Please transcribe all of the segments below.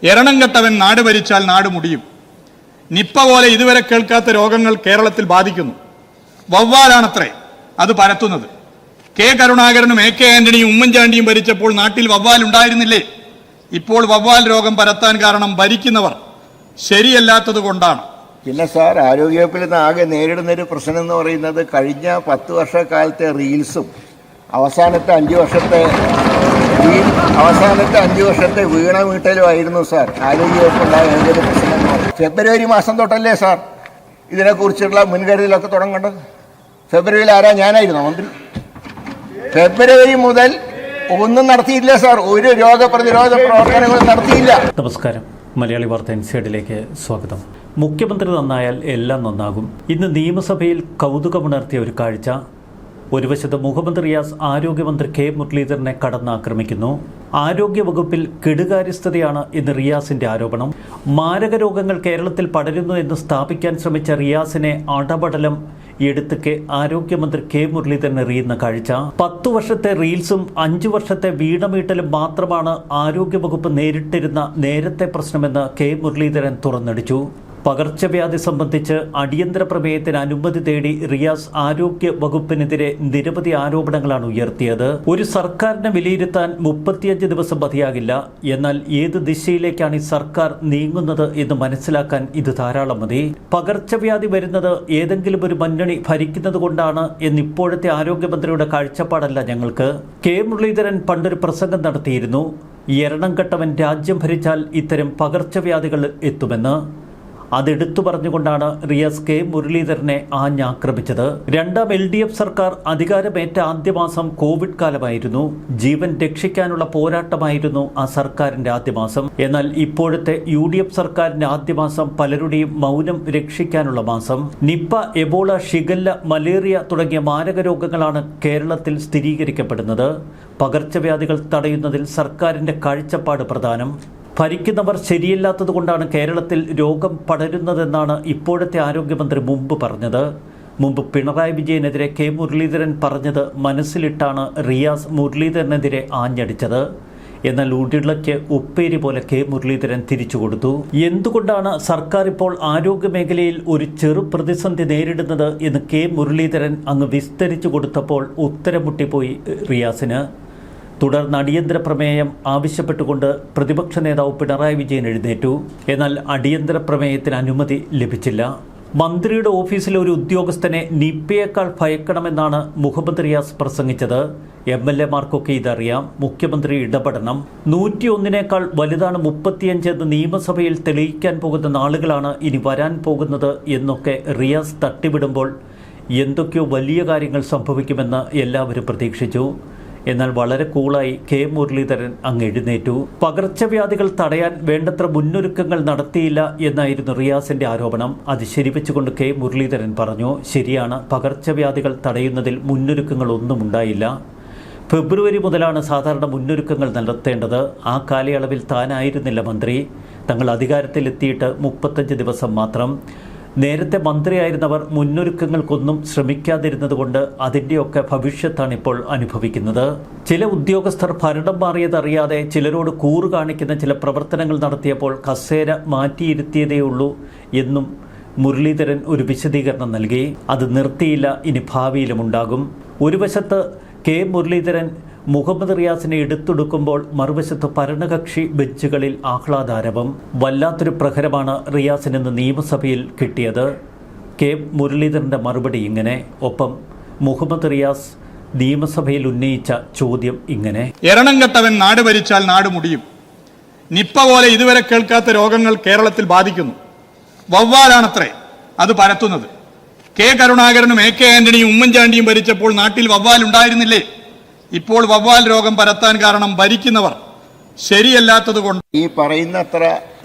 എരണം കെട്ടവൻ നാട് ഭരിച്ചാൽ നാട് മുടിയും. നിപ്പ പോലെ ഇതുവരെ കേൾക്കാത്ത രോഗങ്ങൾ കേരളത്തിൽ ബാധിക്കുന്നു. വവ്വാലാണത്രേ അത് പരത്തുന്നത്. കെ കരുണാകരനും എ കെ ആന്റണിയും ഉമ്മൻചാണ്ടിയും ഭരിച്ചപ്പോൾ നാട്ടിൽ വവ്വാൽ ഉണ്ടായിരുന്നില്ലേ? ഇപ്പോൾ വവ്വാൽ രോഗം പരത്താൻ കാരണം ഭരിക്കുന്നവർ ശരിയല്ലാത്തത് കൊണ്ടാണ്. പിന്നെ സാർ, ആരോഗ്യവകുപ്പിൽ നിന്ന് ആകെ നേരിടുന്നൊരു പ്രശ്നം എന്ന് പറയുന്നത് കഴിഞ്ഞ 10 വർഷക്കാലത്തെ റീൽസും അവസാനത്തെ 5 വർഷത്തെ വീണ വീട്ടലുമായിരുന്നു സാർ ആരോഗ്യവകുപ്പുണ്ടായ ഏതൊരു പ്രശ്നം എന്ന് പറയും. ഫെബ്രുവരി മാസം തൊട്ടല്ലേ സാർ ഇതിനെക്കുറിച്ചുള്ള മുൻകരുതലൊക്കെ തുടങ്ങേണ്ടത്? ഫെബ്രുവരിയിൽ ആരാ? ഞാനായിരുന്നു മന്ത്രി. ഫെബ്രുവരി മുതൽ ഒന്നും നടത്തിയില്ല സാർ, ഒരു രോഗപ്രതിരോധ പ്രവർത്തനങ്ങളും നടത്തിയില്ല. നമസ്കാരം, മലയാളി വാർത്ത ഇൻസൈഡിലേക്ക് സ്വാഗതം. മുഖ്യമന്ത്രി നന്നായാൽ എല്ലാം നന്നാകും. ഇന്ന് നിയമസഭയിൽ കൗതുകമുണർത്തിയ ഒരു കാഴ്ച. ഒരു വശത്ത് മുഹമ്മദ് റിയാസ് ആരോഗ്യമന്ത്രി കെ മുരളീധരനെ കടന്നാക്രമിക്കുന്നു. ആരോഗ്യവകുപ്പിൽ കെടുകാര്യസ്ഥതയാണ് എന്ന് റിയാസിന്റെ ആരോപണം. മാരക രോഗങ്ങൾ കേരളത്തിൽ പടരുന്നു എന്ന് സ്ഥാപിക്കാൻ ശ്രമിച്ച റിയാസിനെ അടപടലം എടുത്ത് ആരോഗ്യമന്ത്രി കെ മുരളീധരൻ എറിയുന്ന കാഴ്ച. 10 വർഷത്തെ റീൽസും 5 വർഷത്തെ വീണമീട്ടലും മാത്രമാണ് ആരോഗ്യവകുപ്പ് നേരിട്ടിരുന്ന നേരത്തെ പ്രശ്നമെന്ന് കെ മുരളീധരൻ തുറന്നടിച്ചു. പകർച്ചവ്യാധി സംബന്ധിച്ച് അടിയന്തര പ്രമേയത്തിന് അനുമതി തേടി റിയാസ് ആരോഗ്യ വകുപ്പിനെതിരെ നിരവധി ആരോപണങ്ങളാണ് ഉയർത്തിയത്. ഒരു സർക്കാരിനെ വിലയിരുത്താൻ 35 ദിവസം മതിയാകില്ല. എന്നാൽ ഏത് ദിശയിലേക്കാണ് ഈ സർക്കാർ നീങ്ങുന്നത് എന്ന് മനസ്സിലാക്കാൻ ഇത് ധാരാളം മതി. പകർച്ചവ്യാധി വരുന്നത് ഏതെങ്കിലും ഒരു മുന്നണി ഭരിക്കുന്നത് കൊണ്ടാണ് എന്നിപ്പോഴത്തെ ആരോഗ്യമന്ത്രിയുടെ കാഴ്ചപ്പാടല്ല ഞങ്ങൾക്ക്. കെ മുരളീധരൻ പണ്ടൊരു പ്രസംഗം നടത്തിയിരുന്നു. എരണം കെട്ടവൻ രാജ്യം ഭരിച്ചാൽ ഇത്തരം പകർച്ചവ്യാധികൾ എത്തുമെന്ന്. അതെടുത്തു പറഞ്ഞുകൊണ്ടാണ് റിയാസ് കെ മുരളീധരനെ ആഞ്ഞാക്രമിച്ചത്. രണ്ടാം LDF സർക്കാർ അധികാരമേറ്റ ആദ്യ മാസം കോവിഡ് കാലമായിരുന്നു. ജീവൻ രക്ഷിക്കാനുള്ള പോരാട്ടമായിരുന്നു ആ സർക്കാരിന്റെ ആദ്യ മാസം. എന്നാൽ ഇപ്പോഴത്തെ UDF സർക്കാരിന്റെ ആദ്യ മാസം പലരുടെയും മൗനം രക്ഷിക്കാനുള്ള മാസം. നിപ്പ, എബോള, ഷിഗല്ല, മലേറിയ തുടങ്ങിയ മാരക രോഗങ്ങളാണ് കേരളത്തിൽ സ്ഥിരീകരിക്കപ്പെടുന്നത്. പകർച്ചവ്യാധികൾ തടയുന്നതിൽ സർക്കാരിന്റെ കാഴ്ചപ്പാട് പ്രധാനം. ഭരിക്കുന്നവർ ശരിയല്ലാത്തതുകൊണ്ടാണ് കേരളത്തിൽ രോഗം പടരുന്നതെന്നാണ് ഇപ്പോഴത്തെ ആരോഗ്യമന്ത്രി മുമ്പ് പറഞ്ഞത്. മുമ്പ് പിണറായി വിജയനെതിരെ കെ മുരളീധരൻ പറഞ്ഞത് മനസ്സിലിട്ടാണ് റിയാസ് മുരളീധരനെതിരെ ആഞ്ഞടിച്ചത്. എന്നാൽ ഉരുളയ്ക്ക് ഉപ്പേരി പോലെ കെ മുരളീധരൻ തിരിച്ചു കൊടുത്തു. എന്തുകൊണ്ടാണ് സർക്കാർ ഇപ്പോൾ ആരോഗ്യമേഖലയിൽ ഒരു ചെറു പ്രതിസന്ധി നേരിടുന്നത് എന്ന് കെ മുരളീധരൻ അങ്ങ് വിസ്തരിച്ചു കൊടുത്തപ്പോൾ ഉത്തരം മുട്ടിപ്പോയി റിയാസിന്. തുടർന്ന് അടിയന്തര പ്രമേയം ആവശ്യപ്പെട്ടുകൊണ്ട് പ്രതിപക്ഷ നേതാവ് പിണറായി വിജയൻ എഴുന്നേറ്റു. എന്നാൽ അടിയന്തര പ്രമേയത്തിന് അനുമതി ലഭിച്ചില്ല. മന്ത്രിയുടെ ഓഫീസിലെ ഒരു ഉദ്യോഗസ്ഥനെ നിപ്പയേക്കാൾ ഭയക്കണമെന്നാണ് മുഹമ്മദ് റിയാസ് പ്രസംഗിച്ചത്. MLA-മാർക്കൊക്കെ ഇതറിയാം. മുഖ്യമന്ത്രി ഇടപെടണം. 101-നേക്കാൾ വലുതാണ് 35 എന്ന് നിയമസഭയിൽ തെളിയിക്കാൻ പോകുന്ന നാളുകളാണ് ഇനി വരാൻ പോകുന്നത് എന്നൊക്കെ റിയാസ് തട്ടിവിടുമ്പോൾ എന്തൊക്കെയോ വലിയ കാര്യങ്ങൾ സംഭവിക്കുമെന്ന് എല്ലാവരും പ്രതീക്ഷിച്ചു. എന്നാൽ വളരെ കൂളായി കെ മുരളീധരൻ അങ്ങ് എഴുന്നേറ്റു. പകർച്ചവ്യാധികൾ തടയാൻ വേണ്ടത്ര മുന്നൊരുക്കങ്ങൾ നടത്തിയില്ല എന്നായിരുന്നു റിയാസിന്റെ ആരോപണം. അത് ശരിവെച്ചുകൊണ്ട് കെ മുരളീധരൻ പറഞ്ഞു, ശരിയാണ്, പകർച്ചവ്യാധികൾ തടയുന്നതിൽ മുന്നൊരുക്കങ്ങളൊന്നും ഉണ്ടായില്ല. ഫെബ്രുവരി മുതലാണ് സാധാരണ മുന്നൊരുക്കങ്ങൾ നടത്തേണ്ടത്. ആ കാലയളവിൽ താനായിരുന്നില്ല മന്ത്രി. തങ്ങൾ അധികാരത്തിലെത്തിയിട്ട് 35 ദിവസം മാത്രം. നേരത്തെ മന്ത്രിയായിരുന്നവർ മുന്നൊരുക്കങ്ങൾക്കൊന്നും ശ്രമിക്കാതിരുന്നത് കൊണ്ട് അതിൻ്റെയൊക്കെ ഭവിഷ്യത്താണ് ഇപ്പോൾ അനുഭവിക്കുന്നത്. ചില ഉദ്യോഗസ്ഥർ ഭരണം മാറിയതറിയാതെ ചിലരോട് കൂറ് കാണിക്കുന്ന ചില പ്രവർത്തനങ്ങൾ നടത്തിയപ്പോൾ കസേര മാറ്റിയിരുത്തിയതേയുള്ളൂ എന്നും മുരളീധരൻ ഒരു വിശദീകരണം നൽകി. അത് നിർത്തിയില്ല, ഇനി ഭാവിയിലും ഉണ്ടാകും. ഒരു വശത്ത് കെ മുരളീധരൻ മുഹമ്മദ് റിയാസിനെ എടുത്തൊടുക്കുമ്പോൾ മറുവശത്ത് ഭരണകക്ഷി ബെഞ്ചുകളിൽ ആഹ്ലാദാരവം. വല്ലാത്തൊരു പ്രഹരമാണ് റിയാസിന് ഇന്ന് നിയമസഭയിൽ കിട്ടിയത്. കെ മുരളീധരന്റെ മറുപടി ഇങ്ങനെ. ഒപ്പം മുഹമ്മദ് റിയാസ് നിയമസഭയിൽ ഉന്നയിച്ച ചോദ്യം ഇങ്ങനെ: എരണം കെട്ടവൻ നാട് ഭരിച്ചാൽ നാട് മുടിയും. നിപ്പ പോലെ ഇതുവരെ കേൾക്കാത്ത രോഗങ്ങൾ കേരളത്തിൽ ബാധിക്കുന്നു. വവ്വാലാണത്രേ അത് പരത്തുന്നത്. കെ കരുണാകരനും എ കെ ആന്റണിയും ഉമ്മൻചാണ്ടിയും ഭരിച്ചപ്പോൾ നാട്ടിൽ വവ്വാൽ ഉണ്ടായിരുന്നില്ലേ? ഇപ്പോൾ വവ്വാൽ രോഗം പരത്താൻ കാരണം ഭരിക്കുന്നവർ ശരിയല്ലാത്തത് കൊണ്ട്. ഈ പറയുന്നത്ര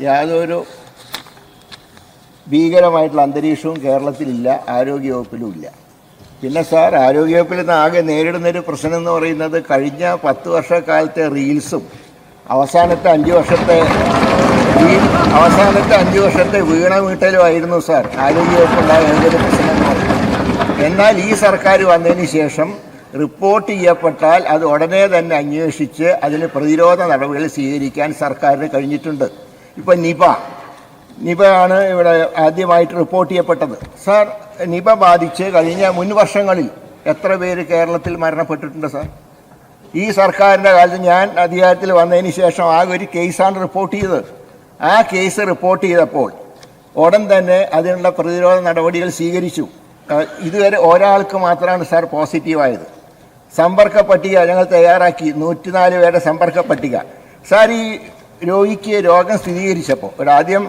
യാതൊരു ഭീകരമായിട്ടുള്ള അന്തരീക്ഷവും കേരളത്തിലില്ല, ആരോഗ്യവകുപ്പിലും ഇല്ല. പിന്നെ സാർ, ആരോഗ്യവകുപ്പിൽ നിന്ന് ആകെ നേരിടുന്നൊരു പ്രശ്നം എന്ന് പറയുന്നത് കഴിഞ്ഞ 10 വർഷക്കാലത്തെ റീൽസും അവസാനത്തെ 5 വർഷത്തെ വീണ വീട്ടലുമായിരുന്നു സാർ ആരോഗ്യവകുപ്പുണ്ടായ ഏതൊരു പ്രശ്നം എന്ന് പറയുന്നത്. എന്നാൽ ഈ സർക്കാർ വന്നതിന് ശേഷം റിപ്പോർട്ട് ചെയ്യപ്പെട്ടാൽ അത് ഉടനെ തന്നെ അന്വേഷിച്ച് അതിന് പ്രതിരോധ നടപടികൾ സ്വീകരിക്കാൻ സർക്കാരിന് കഴിഞ്ഞിട്ടുണ്ട്. ഇപ്പം നിപ ആണ് ഇവിടെ ആദ്യമായിട്ട് റിപ്പോർട്ട് ചെയ്യപ്പെട്ടത്. സാർ, നിപ ബാധിച്ച് കഴിഞ്ഞ മുൻ വർഷങ്ങളിൽ എത്ര പേര് കേരളത്തിൽ മരണപ്പെട്ടിട്ടുണ്ട് സാർ? ഈ സർക്കാരിൻ്റെ കാലത്ത് ഞാൻ അധികാരത്തിൽ വന്നതിന് ശേഷം ആകെ ഒരു കേസാണ് റിപ്പോർട്ട് ചെയ്തത്. ആ കേസ് റിപ്പോർട്ട് ചെയ്തപ്പോൾ ഉടൻ തന്നെ അതിനുള്ള പ്രതിരോധ നടപടികൾ സ്വീകരിച്ചു. ഇതുവരെ ഒരാൾക്ക് മാത്രമാണ് സാർ പോസിറ്റീവായത്. സമ്പർക്ക പട്ടിക ഞങ്ങൾ തയ്യാറാക്കി, 104 പേരുടെ സമ്പർക്ക പട്ടിക. സാർ, ഈ രോഗിക്ക് രോഗം സ്ഥിരീകരിച്ചപ്പോൾ ആദ്യം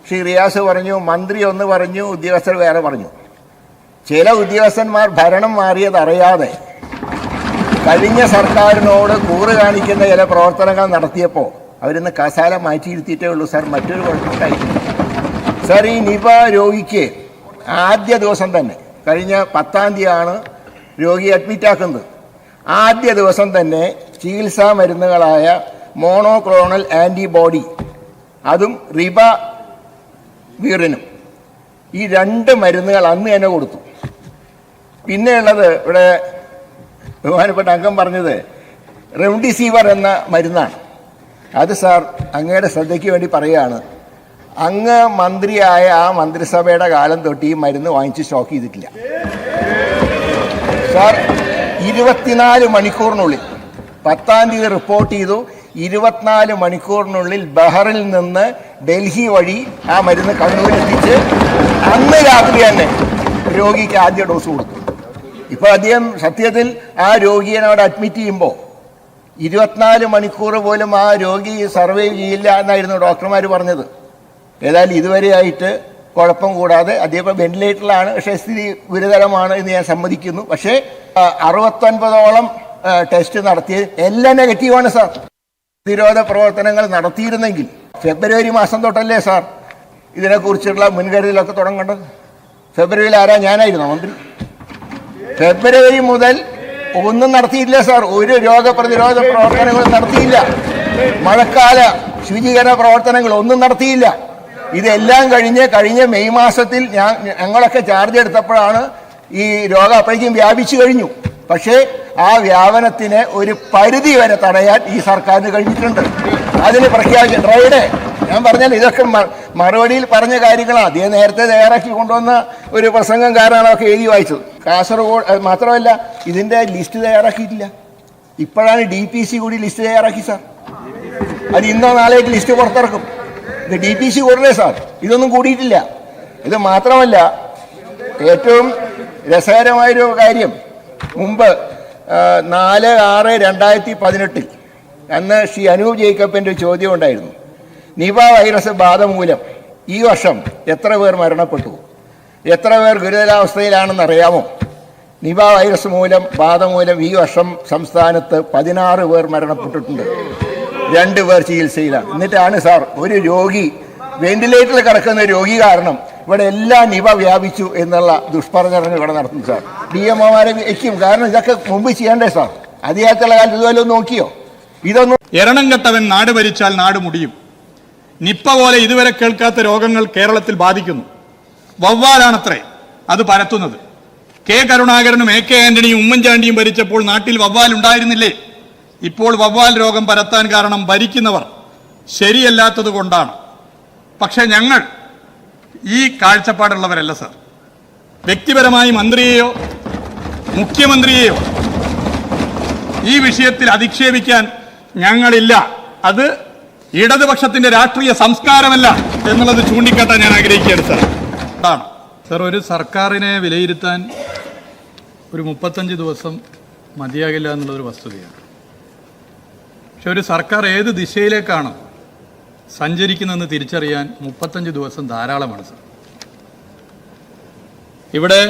ശ്രീ റിയാസ് പറഞ്ഞു, മന്ത്രി ഒന്ന് പറഞ്ഞു, ഉദ്യോഗസ്ഥർ വേറെ പറഞ്ഞു. ചില ഉദ്യോഗസ്ഥന്മാർ ഭരണം മാറിയത് അറിയാതെ കഴിഞ്ഞ സർക്കാരിനോട് കൂറ് കാണിക്കുന്ന ചില പ്രവർത്തനങ്ങൾ നടത്തിയപ്പോൾ അവരിന്ന് കസാല മാറ്റിയിരുത്തിയിട്ടേ ഉള്ളൂ സാർ. മറ്റൊരു കുഴപ്പമുണ്ടായിട്ടില്ല സാർ. ഈ നിപ രോഗിക്ക് ആദ്യ ദിവസം തന്നെ, കഴിഞ്ഞ 10-ാം തീയതിയാണ് രോഗിയെ അഡ്മിറ്റാക്കുന്നത്. ആദ്യ ദിവസം തന്നെ ചികിത്സാ മരുന്നുകളായ മോണോക്ലോണൽ ആൻറ്റിബോഡി, അതും റിബ വീറിനും, ഈ 2 മരുന്നുകൾ അന്ന് തന്നെ കൊടുത്തു. പിന്നെയുള്ളത് ഇവിടെ ബഹുമാനപ്പെട്ട അംഗം പറഞ്ഞത് റെംഡിസിവിർ എന്ന മരുന്നാണ്. അത് സാർ, അങ്ങയുടെ ശ്രദ്ധയ്ക്ക് വേണ്ടി പറയുകയാണ്, അങ്ങ് മന്ത്രിയായ ആ മന്ത്രിസഭയുടെ കാലം തൊട്ട് ഈ മരുന്ന് വാങ്ങിച്ച് സ്റ്റോക്ക് ചെയ്തിട്ടില്ല സാർ. 24 മണിക്കൂറിനുള്ളിൽ 10-ാം തീയതി റിപ്പോർട്ട് ചെയ്തു. 24 മണിക്കൂറിനുള്ളിൽ ബഹറിൽ നിന്ന് ഡൽഹി വഴി ആ മരുന്ന് കണ്ണൂരെത്തിച്ച് അന്ന് രാത്രി തന്നെ രോഗിക്ക് ആദ്യ ഡോസ് കൊടുത്തു. ഇപ്പോൾ അദ്ദേഹം സത്യത്തിൽ ആ രോഗിയെ അവിടെ അഡ്മിറ്റ് ചെയ്യുമ്പോൾ 24 മണിക്കൂർ പോലും ആ രോഗി സർവൈവ് ചെയ്യില്ല എന്നായിരുന്നു ഡോക്ടർമാർ പറഞ്ഞത്. ഏതായാലും ഇതുവരെയായിട്ട് കുഴപ്പം കൂടാതെ അദ്ദേഹം വെന്റിലേറ്ററിലാണ്. പക്ഷേ സ്ഥിതി ഗുരുതരമാണ് എന്ന് ഞാൻ സമ്മതിക്കുന്നു. പക്ഷേ 69ഓളം ടെസ്റ്റ് നടത്തി എല്ലാം നെഗറ്റീവാണ് സാർ. പ്രതിരോധ പ്രവർത്തനങ്ങൾ നടത്തിയിരുന്നെങ്കിൽ ഫെബ്രുവരി മാസം തൊട്ടല്ലേ സാർ ഇതിനെക്കുറിച്ചുള്ള മുൻകരുതലൊക്കെ തുടങ്ങേണ്ടത്? ഫെബ്രുവരിയിൽ ഞാനായിരുന്നു മന്ത്രി. ഫെബ്രുവരി മുതൽ ഒന്നും നടത്തിയില്ല സാർ. ഒരു രോഗപ്രതിരോധ പ്രവർത്തനങ്ങളും നടത്തിയില്ല. മഴക്കാല ശുചീകരണ പ്രവർത്തനങ്ങൾ ഒന്നും നടത്തിയില്ല. ഇതെല്ലാം കഴിഞ്ഞ മെയ് മാസത്തിൽ ഞങ്ങളൊക്കെ ചാർജ് എടുത്തപ്പോഴാണ് ഈ രോഗം അപ്പോഴേക്കും വ്യാപിച്ചു കഴിഞ്ഞു. പക്ഷേ ആ വ്യാപനത്തിന് ഒരു പരിധി വരെ തടയാൻ ഈ സർക്കാരിന് കഴിഞ്ഞിട്ടുണ്ട്. അതിന് പ്രഖ്യാപിച്ച ഡ്രൈഡേ ഞാൻ പറഞ്ഞാൽ ഇതൊക്കെ മറുപടിയിൽ പറഞ്ഞ കാര്യങ്ങളാണ്. അദ്ദേഹം നേരത്തെ തയ്യാറാക്കി കൊണ്ടുവന്ന ഒരു പ്രസംഗം കാരണമാണ് അതൊക്കെ എഴുതി വായിച്ചത്. കാസർഗോഡ് മാത്രമല്ല, ഇതിൻ്റെ ലിസ്റ്റ് തയ്യാറാക്കിയിട്ടില്ല. ഇപ്പോഴാണ് DPC കൂടി ലിസ്റ്റ് തയ്യാറാക്കി സാർ. അത് ഇന്നോ നാളേക്ക് ലിസ്റ്റ് പുറത്തിറക്കും. ഇത് DPC കൂടണേ സാർ, ഇതൊന്നും കൂടിയിട്ടില്ല. ഇത് മാത്രമല്ല, ഏറ്റവും രസകരമായൊരു കാര്യം, മുമ്പ് 4/6/2018 അന്ന് ശ്രീ അനൂപ് ജേക്കബിൻ്റെ ചോദ്യം ഉണ്ടായിരുന്നു. നിപ വൈറസ് ബാധ മൂലം ഈ വർഷം എത്ര പേർ മരണപ്പെട്ടു, എത്ര പേർ ഗുരുതരാവസ്ഥയിലാണെന്ന് അറിയാമോ? നിപ വൈറസ് ബാധ മൂലം ഈ വർഷം സംസ്ഥാനത്ത് 16 പേർ മരണപ്പെട്ടിട്ടുണ്ട്. 2 പേർ ചികിത്സയിലാണ്. എന്നിട്ടാണ് സാർ ഒരു രോഗി, വെന്റിലേറ്ററിൽ കിടക്കുന്ന രോഗി കാരണം ഇവിടെ എല്ലാ നിപ വ്യാപിച്ചു എന്നുള്ള ദുഷ്പ്രചരണം ഇവിടെ നടത്തുന്നു സാർ. DMOമാരെ വയ്ക്കും. കാരണം ഇതൊക്കെ മുമ്പ് ചെയ്യണ്ടേ സാർ? അധികാരത്തുള്ള കാലത്ത് ഇതുപോലെ നോക്കിയോ? ഇതൊന്നും എരണം കെട്ടവൻ നാട് ഭരിച്ചാൽ നാട് മുടിയും. നിപ്പ പോലെ ഇതുവരെ കേൾക്കാത്ത രോഗങ്ങൾ കേരളത്തിൽ ബാധിക്കുന്നു. വവ്വാലാണത്രേ അത് പരത്തുന്നത്. കെ കരുണാകരനും AK ആന്റണിയും ഉമ്മൻചാണ്ടിയും ഭരിച്ചപ്പോൾ നാട്ടിൽ വവ്വാൽ ഉണ്ടായിരുന്നില്ലേ? ഇപ്പോൾ വവ്വാൽ രോഗം പരത്താൻ കാരണം ഭരിക്കുന്നവർ ശരിയല്ലാത്തത് കൊണ്ടാണ്. പക്ഷെ ഞങ്ങൾ ഈ കാഴ്ചപ്പാടുള്ളവരല്ല സാർ. വ്യക്തിപരമായി മന്ത്രിയെയോ മുഖ്യമന്ത്രിയെയോ ഈ വിഷയത്തിൽ അധിക്ഷേപിക്കാൻ ഞങ്ങളില്ല. അത് ഇടതുപക്ഷത്തിന്റെ രാഷ്ട്രീയ സംസ്കാരമല്ല എന്നുള്ളത് ചൂണ്ടിക്കാട്ടാൻ ഞാൻ ആഗ്രഹിക്കുകയാണ് സാർ. അതാണ് സാർ, ഒരു സർക്കാരിനെ വിലയിരുത്താൻ ഒരു 35 ദിവസം മതിയാകില്ല എന്നുള്ളൊരു വസ്തുതയാണ്. പക്ഷെ ഒരു സർക്കാർ ഏത് ദിശയിലേക്കാണ് സഞ്ചരിക്കുന്നതെന്ന് തിരിച്ചറിയാൻ 35 ദിവസം ധാരാളമാണ് സാർ. ഇവിടെ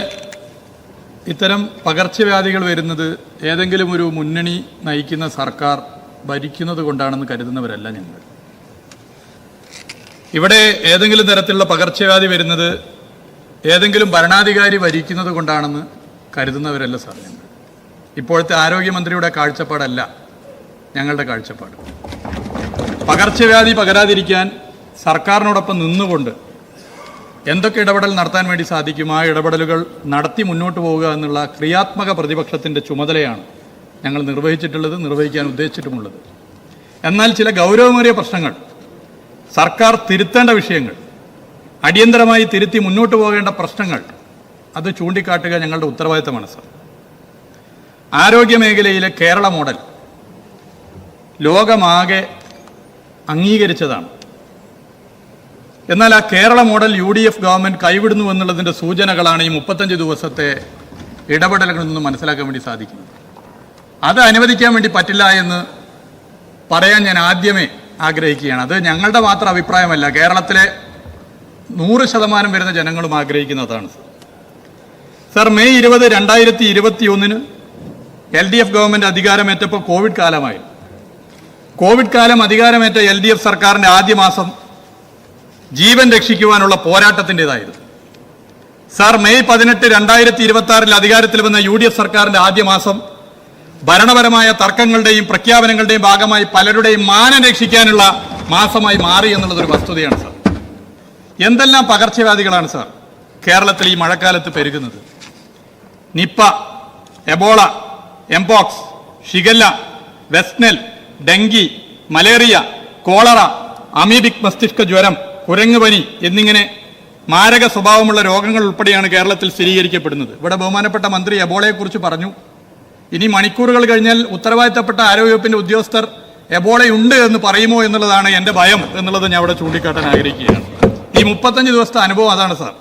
ഇത്തരം പകർച്ചവ്യാധികൾ വരുന്നത് ഏതെങ്കിലും ഒരു മുന്നണി നയിക്കുന്ന സർക്കാർ ഭരിക്കുന്നത് കൊണ്ടാണെന്ന് കരുതുന്നവരല്ല ഞങ്ങൾ. ഇവിടെ ഏതെങ്കിലും തരത്തിലുള്ള പകർച്ചവ്യാധി വരുന്നത് ഏതെങ്കിലും ഭരണാധികാരി ഭരിക്കുന്നത് കൊണ്ടാണെന്ന് കരുതുന്നവരല്ല സാർ ഞങ്ങൾ. ഇപ്പോഴത്തെ ആരോഗ്യമന്ത്രിയുടെ കാഴ്ചപ്പാടല്ല ഞങ്ങളുടെ കാഴ്ചപ്പാട്. പകർച്ചവ്യാധി പകരാതിരിക്കാൻ സർക്കാരിനോടൊപ്പം നിന്നുകൊണ്ട് എന്തൊക്കെ ഇടപെടൽ നടത്താൻ വേണ്ടി സാധിക്കും ആ ഇടപെടലുകൾ നടത്തി മുന്നോട്ട് പോവുക എന്നുള്ള ക്രിയാത്മക പ്രതിപക്ഷത്തിൻ്റെ ചുമതലയാണ് ഞങ്ങൾ നിർവഹിച്ചിട്ടുള്ളത്, നിർവഹിക്കാൻ ഉദ്ദേശിച്ചിട്ടുമുള്ളത്. എന്നാൽ ചില ഗൗരവമേറിയ പ്രശ്നങ്ങൾ സർക്കാർ തിരുത്തേണ്ട വിഷയങ്ങൾ, അടിയന്തരമായി തിരുത്തി മുന്നോട്ട് പോകേണ്ട പ്രശ്നങ്ങൾ അത് ചൂണ്ടിക്കാട്ടുക ഞങ്ങളുടെ ഉത്തരവാദിത്തമാണ് സർ. ആരോഗ്യ മേഖലയിലെ കേരള മോഡൽ ലോകമാകെ അംഗീകരിച്ചതാണ്. എന്നാൽ ആ കേരള മോഡൽ UDF ഗവൺമെന്റ് കൈവിടുന്നു എന്നുള്ളതിൻ്റെ സൂചനകളാണ് ഈ 35 ദിവസത്തെ ഇടപെടലുകളിൽ നിന്ന് മനസ്സിലാക്കാൻ വേണ്ടി സാധിക്കുന്നത്. അത് അനുവദിക്കാൻ വേണ്ടി പറ്റില്ല എന്ന് പറയാൻ ഞാൻ ആദ്യമേ ആഗ്രഹിക്കുകയാണ്. അത് ഞങ്ങളുടെ മാത്രം അഭിപ്രായമല്ല, കേരളത്തിലെ 100% വരുന്ന ജനങ്ങളും ആഗ്രഹിക്കുന്നതാണ്. സർ, മെയ് 20, 2021 LDF ഗവൺമെന്റ് അധികാരമേറ്റപ്പോൾ കോവിഡ് കാലമായി. കോവിഡ് കാലം അധികാരമേറ്റ LDF സർക്കാരിൻ്റെ ആദ്യ മാസം ജീവൻ രക്ഷിക്കുവാനുള്ള പോരാട്ടത്തിൻ്റെതായിരുന്നു. സാർ, മെയ് 18, 2026 അധികാരത്തിൽ വന്ന UDF സർക്കാരിൻ്റെ ആദ്യ മാസം ഭരണപരമായ തർക്കങ്ങളുടെയും പ്രഖ്യാപനങ്ങളുടെയും ഭാഗമായി പലരുടെയും മാനം രക്ഷിക്കാനുള്ള മാസമായി മാറി എന്നുള്ളതൊരു വസ്തുതയാണ് സാർ. എന്തെല്ലാം പകർച്ചവ്യാധികളാണ് സാർ കേരളത്തിൽ ഈ മഴക്കാലത്ത് പെരുകുന്നത്. Nipah, Ebola, mpox, shigella, West Nile, dengue, malaria, cholera, amoebic മസ്തിഷ്ക ജ്വരം, കുരങ്ങുപനി എന്നിങ്ങനെ മാരക സ്വഭാവമുള്ള രോഗങ്ങൾ ഉൾപ്പെടെയാണ് കേരളത്തിൽ സ്ഥിരീകരിക്കപ്പെടുന്നത്. ഇവിടെ ബഹുമാനപ്പെട്ട മന്ത്രി എബോളയെക്കുറിച്ച് പറഞ്ഞു. ഇനി മണിക്കൂറുകൾ കഴിഞ്ഞാൽ ഉത്തരവാദിത്തപ്പെട്ട ആരോഗ്യവകുപ്പിന്റെ ഉദ്യോഗസ്ഥർ എബോളയുണ്ട് എന്ന് പറയുമോ എന്നുള്ളതാണ് എൻ്റെ ഭയം എന്നുള്ളത് ഞാൻ അവിടെ ചൂണ്ടിക്കാട്ടാൻ ആഗ്രഹിക്കുകയാണ്. ഈ 35 ദിവസത്തെ അനുഭവം അതാണ് സാർ.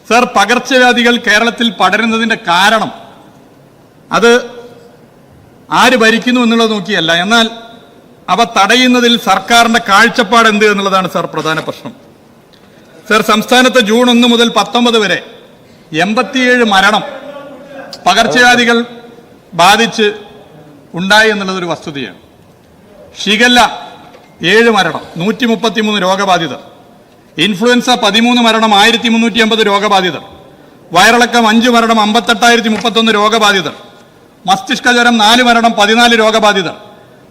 സാർ, പകർച്ചവ്യാധികൾ കേരളത്തിൽ പടരുന്നതിൻ്റെ കാരണം അത് ആര് ഭരിക്കുന്നു എന്നുള്ളത് നോക്കിയല്ല, എന്നാൽ അവ തടയുന്നതിൽ സർക്കാരിൻ്റെ കാഴ്ചപ്പാട് എന്ത് എന്നുള്ളതാണ് സാർ പ്രധാന പ്രശ്നം. സാർ, സംസ്ഥാനത്ത് ജൂൺ 1 മുതൽ 19 വരെ 87 മരണം പകർച്ചവ്യാധികൾ ബാധിച്ച് ഉണ്ടായി എന്നുള്ളതൊരു വസ്തുതയാണ്. ഷിഗല്ല 7 മരണം, 133 രോഗബാധിതർ. ഇൻഫ്ലുവൻസ 13 മരണം, 1350 രോഗബാധിതർ. വയറിളക്കം 5 മരണം, 58,031 രോഗബാധിതർ. മസ്തിഷ്കജ്വരം 4 മരണം, 14 രോഗബാധിതർ.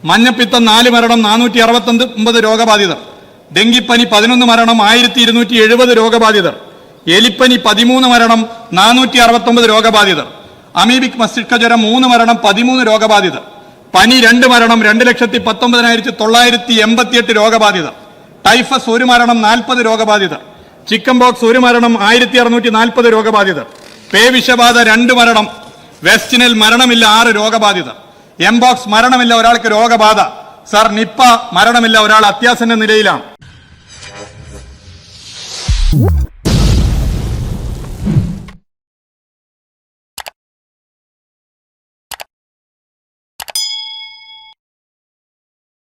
മഞ്ഞപ്പിത്തം 4 മരണം, 469 രോഗബാധിതർ. ഡെങ്കിപ്പനി 11 മരണം, 1270 രോഗബാധിതർ. എലിപ്പനി 13 മരണം, 469 രോഗബാധിതർ. അമീബിക് മസ്തിഷ്കജ്വരം 3 മരണം, 13 രോഗബാധിതർ. പനി 2 മരണം, 2,19,988 രോഗബാധിതർ. ടൈഫസ് 1 മരണം, 40 രോഗബാധിതർ. ചിക്കൻ ബോക്സ് 1 മരണം, 1640 രോഗബാധിതർ. പേവിഷബാധ 2 മരണം. വെസ്റ്റിനിൽ മരണമില്ല, 6 രോഗബാധിതർ. എംബോക്സ് മരണമില്ല, ഒരാൾക്ക് രോഗബാധ. സാർ, നിപ്പ മരണമില്ല, ഒരാൾ അത്യാസന്ന നിലയിലാണ്.